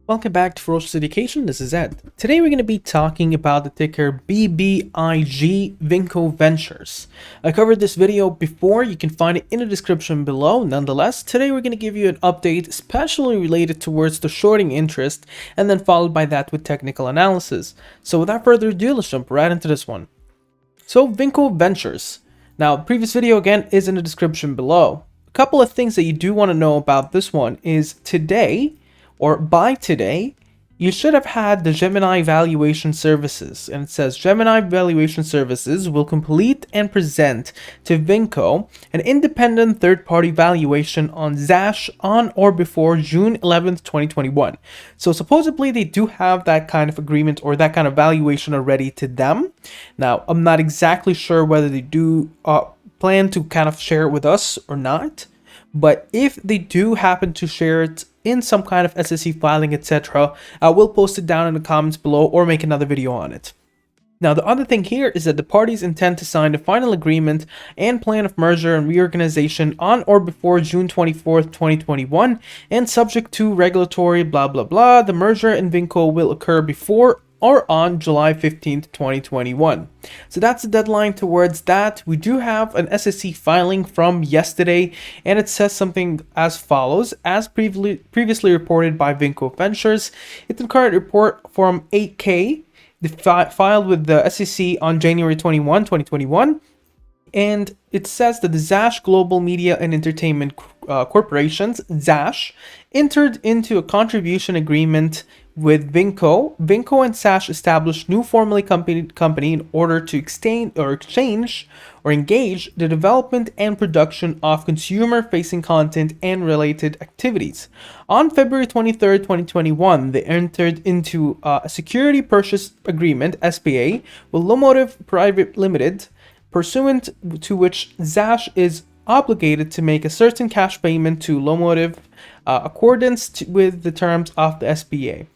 Welcome back to Ferocious Education. This is Ed. Today we're going to be talking about the ticker BBIG Vinco Ventures. I covered this video before. You can find it in the description below. Nonetheless, today we're going to give you an update especially related towards the shorting interest and then followed by that with technical analysis. So without further ado, let's jump right into this one. So Vinco Ventures. Now, the previous video again is in the description below. A couple of things that you do want to know about this one is today, or by today, you should have had the Gemini Valuation Services. And it says Gemini Valuation Services will complete and present to Vinco an independent third-party valuation on ZASH on or before June 11th, 2021. So supposedly they do have that kind of agreement or that kind of valuation already to them. Now, I'm not exactly sure whether they do plan to kind of share it with us or not. But if they do happen to share it in some kind of SEC filing, etc., I will post it down in the comments below or make another video on it. Now, the other thing here is that the parties intend to sign the final agreement and plan of merger and reorganization on or before June 24th, 2021, and subject to regulatory blah blah blah, the merger in Vinco will occur before or on July 15th, 2021. So that's the deadline towards that. We do have an SEC filing from yesterday, and it says something as follows. As previously reported by Vinco Ventures, it's a current report Form 8K filed with the SEC on January 21, 2021. And it says that the ZASH Global Media and Entertainment Corporations, ZASH, entered into a contribution agreement with Vinco. Vinco and ZASH established new formally company in order to exchange or engage the development and production of consumer-facing content and related activities. On February 23rd, 2021, they entered into a security purchase agreement, SPA, with Lomotive Private Limited, pursuant to which ZASH is obligated to make a certain cash payment to Lomotive accordance with the terms of the SPA.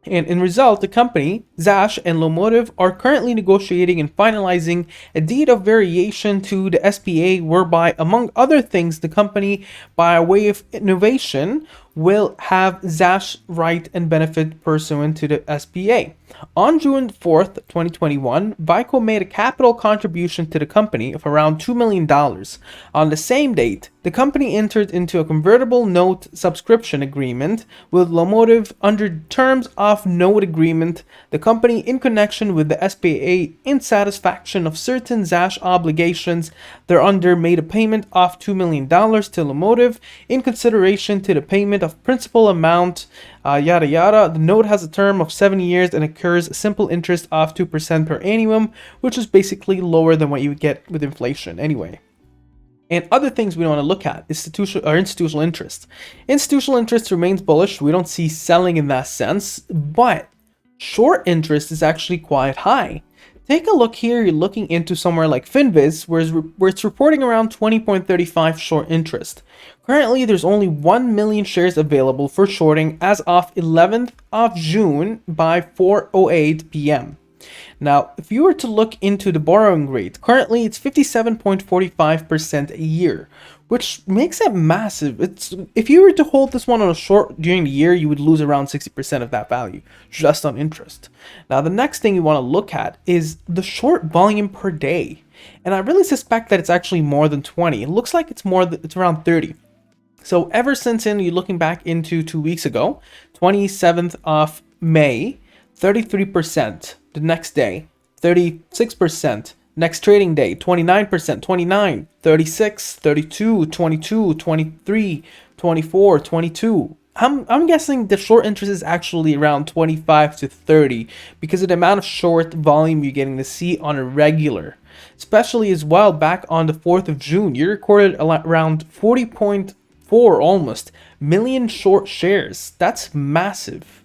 And in result, the company, ZASH and Lomotive, are currently negotiating and finalizing a deed of variation to the SPA whereby, among other things, the company, by way of innovation, will have ZASH right and benefit pursuant to the SPA. On June 4th, 2021, Vinco made a capital contribution to the company of around $2 million. On the same date, the company entered into a convertible note subscription agreement with Lomotive under terms of note agreement. The company, in connection with the SPA, in satisfaction of certain ZASH obligations thereunder, made a payment of $2 million to Lomotive in consideration to the payment of principal amount, yada yada. The note has a term of 7 years and occurs a simple interest of 2% per annum, which is basically lower than what you would get with inflation anyway. And other things we want to look at, institutional interest. Institutional interest remains bullish. We don't see selling in that sense, but short interest is actually quite high. Take a look here. You're looking into somewhere like Finviz, where it's reporting around 20.35 short interest. Currently, there's only 1 million shares available for shorting as of 11th of June by 4:08 p.m. Now, if you were to look into the borrowing rate, currently it's 57.45% a year, which makes it massive. If you were to hold this one on a short during the year, you would lose around 60% of that value just on interest. Now, the next thing you want to look at is the short volume per day. And I really suspect that it's actually more than 20. It looks like it's around 30. So ever since you're looking back into 2 weeks ago, 27th of May, 33%. The next day, 36%. Next trading day, 29%, 29, 36, 32, 22, 23, 24, 22. I'm guessing the short interest is actually around 25 to 30 because of the amount of short volume you're getting to see on a regular. Especially as well, back on the 4th of June, you recorded around 40.4 almost million short shares. That's massive.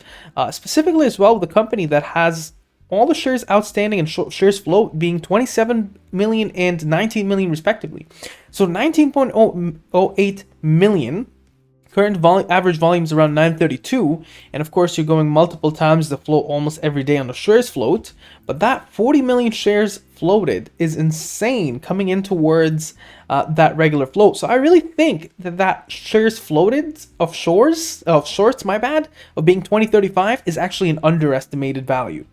Specifically as well, the company that has all the shares outstanding and shares float being 27 million and 19 million respectively. So 19.08 million. Current average volume is around 932, and of course you're going multiple times the float almost every day on the shares float. But that 40 million shares floated is insane coming in towards that regular float. So I really think that shares floated of shorts, my bad, of being 2035 is actually an underestimated value.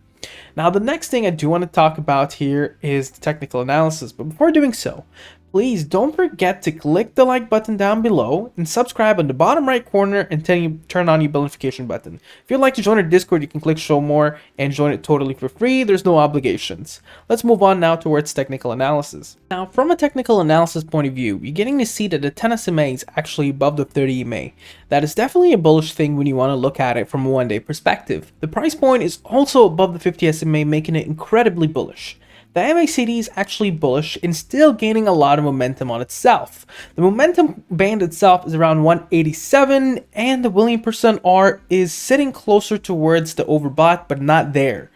Now, the next thing I do want to talk about here is the technical analysis, but before doing so, please don't forget to click the like button down below and subscribe on the bottom right corner and turn on your bell notification button. If you'd like to join our Discord, you can click show more and join it totally for free. There's no obligations. Let's move on now towards technical analysis. Now, from a technical analysis point of view, you're getting to see that the 10 SMA is actually above the 30 EMA. That is definitely a bullish thing when you want to look at it from a one-day perspective. The price point is also above the 50 SMA, making it incredibly bullish. The MACD is actually bullish and still gaining a lot of momentum on itself. The momentum band itself is around 187, and the William percent R is sitting closer towards the overbought, but not there.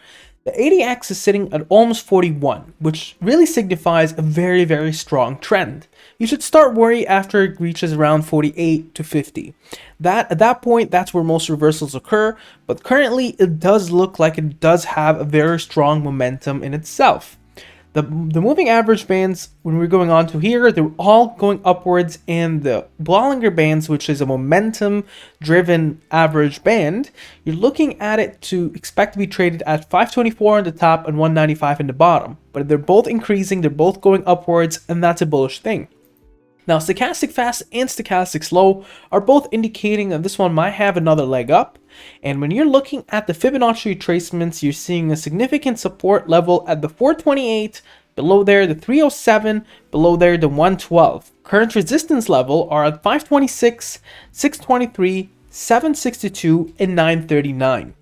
The ADX is sitting at almost 41, which really signifies a very, very strong trend. You should start worry after it reaches around 48 to 50. At that point, that's where most reversals occur, but currently it does look like it does have a very strong momentum in itself. The moving average bands, when we're going on to here, they're all going upwards, and the Bollinger Bands, which is a momentum-driven average band, you're looking at it to expect to be traded at 524 on the top and 195 in the bottom. But they're both increasing, they're both going upwards, and that's a bullish thing. Now, stochastic fast and stochastic slow are both indicating that this one might have another leg up. And when you're looking at the Fibonacci retracements, you're seeing a significant support level at the 428, below there the 307, below there the 112. Current resistance level are at 526, 623, 762, and 939.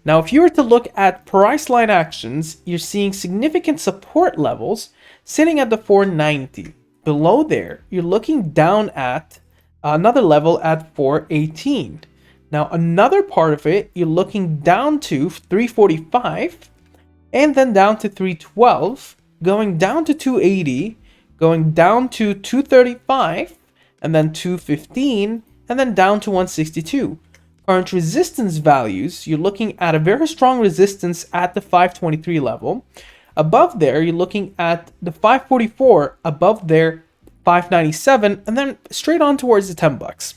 Now, if you were to look at price line actions, you're seeing significant support levels sitting at the 490. Below there, you're looking down at another level at 418. Now, another part of it, you're looking down to 345, and then down to 312, going down to 280, going down to 235, and then 215, and then down to 162. Current resistance values, you're looking at a very strong resistance at the 523 level. Above there, you're looking at the 544, above there, 597, and then straight on towards the 10 bucks.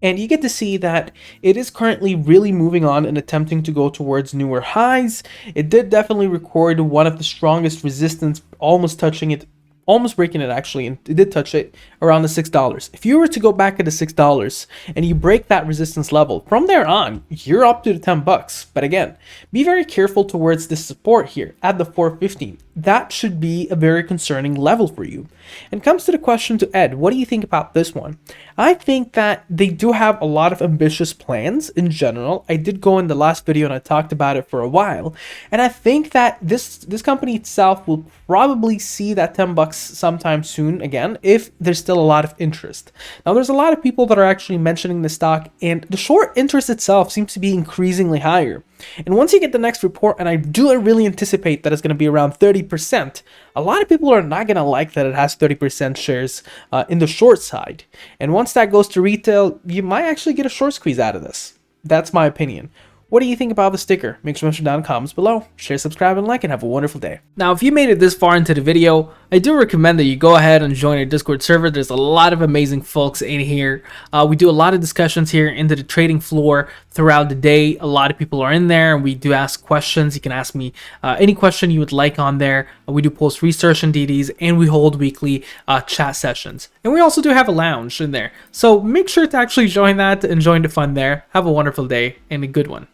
And you get to see that it is currently really moving on and attempting to go towards newer highs. It did definitely record one of the strongest resistance, almost touching it, almost breaking it actually, and it did touch it around the $6. If you were to go back at the $6 and you break that resistance level, from there on, you're up to the 10 bucks. But again, be very careful towards this support here at the 415. That should be a very concerning level for you. And comes to the question to Ed, what do you think about this one? I think that they do have a lot of ambitious plans in general. I did go in the last video and I talked about it for a while. And I think that this company itself will probably see that 10 bucks sometime soon again, if there's still a lot of interest. Now, there's a lot of people that are actually mentioning the stock, and the short interest itself seems to be increasingly higher. And once you get the next report, and I do really anticipate that it's going to be around 30%, a lot of people are not going to like that it has 30% shares in the short side. And once that goes to retail, you might actually get a short squeeze out of this. That's my opinion. What do you think about the sticker? Make sure to mention down in the comments below. Share, subscribe, and like, and have a wonderful day. Now, if you made it this far into the video, I do recommend that you go ahead and join our Discord server. There's a lot of amazing folks in here. We do a lot of discussions here into the trading floor throughout the day. A lot of people are in there, and we do ask questions. You can ask me any question you would like on there. We do post research and DDs, and we hold weekly chat sessions. And we also do have a lounge in there. So make sure to actually join that and join the fun there. Have a wonderful day and a good one.